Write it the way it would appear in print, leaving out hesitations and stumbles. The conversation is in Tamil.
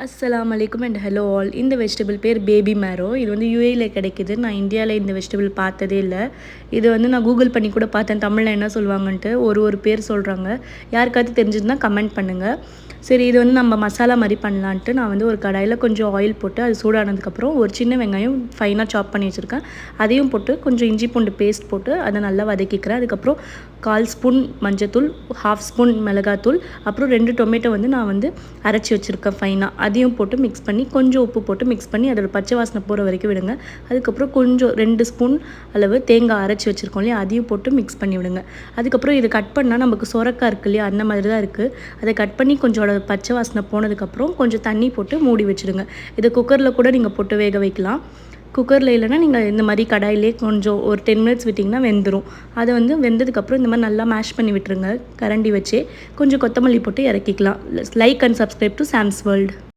அஸ்ஸலாமு அலைக்கும் அண்ட் ஹலோ ஆல். இந்த வெஜிடபிள் பேர் பேபி மேரோ. இது வந்து யூஏயில் கிடைக்குது. நான் இந்தியாவில் இந்த வெஜிடபிள் பார்த்ததே இல்லை. இது வந்து நான் கூகுள் பண்ணி கூட பார்த்தேன் தமிழில் என்ன சொல்லுவாங்கன்ட்டு. ஒரு பேர் சொல்கிறாங்க. யாருக்காவது தெரிஞ்சதுன்னா கமெண்ட் பண்ணுங்கள். சரி, இது வந்து நம்ம மசாலா மாதிரி பண்ணலான்ட்டு நான் வந்து ஒரு கடாயில் கொஞ்சம் ஆயில் போட்டு அது சூடானதுக்கப்புறம் ஒரு சின்ன வெங்காயம் ஃபைனாக சாப் பண்ணி வச்சுருக்கேன். அதையும் போட்டு கொஞ்சம் இஞ்சி பூண்டு பேஸ்ட் போட்டு அதை நல்லா வதக்கிக்கிறேன். அதுக்கப்புறம் 1/4 ஸ்பூன் மஞ்சத்தூள், 1/2 ஸ்பூன் மிளகாத்தூள், அப்புறம் 2 டொமேட்டோ வந்து நான் வந்து அரைச்சி வச்சுருக்கேன் ஃபைனாக. அதையும் போட்டு மிக்ஸ் பண்ணி கொஞ்சம் உப்பு போட்டு மிக்ஸ் பண்ணி அதோட பச்சை வாசனை போகிற வரைக்கும் விடுங்க. அதுக்கப்புறம் கொஞ்சம் 2 ஸ்பூன் அளவு தேங்காய் அரைச்சி வச்சுருக்கோம் இல்லையா, அதையும் போட்டு மிக்ஸ் பண்ணி விடுங்க. அதுக்கப்புறம் இதை கட் பண்ணால் நமக்கு சொரக்காய் இருக்குது இல்லையா, அந்த மாதிரி தான் இருக்குது. அதை கட் பண்ணி கொஞ்சம் பச்சை வாசனை போனதுக்கப்புறம் கொஞ்சம் தண்ணி போட்டு மூடி வச்சுடுங்க. இதை குக்கரில் கூட நீங்கள் போட்டு வேக வைக்கலாம். குக்கரில் இல்லைன்னா நீங்கள் இந்த மாதிரி கடாயிலே கொஞ்சம் ஒரு 10 மினிட்ஸ் விட்டிங்கன்னா வெந்துடும். அதை வந்து வெந்ததுக்கப்புறம் இந்த மாதிரி நல்லா மேஷ் பண்ணி விட்டுருங்க கரண்டி வச்சு. கொஞ்சம் கொத்தமல்லி போட்டு இறக்கிக்கலாம். Like and subscribe to Sam's world.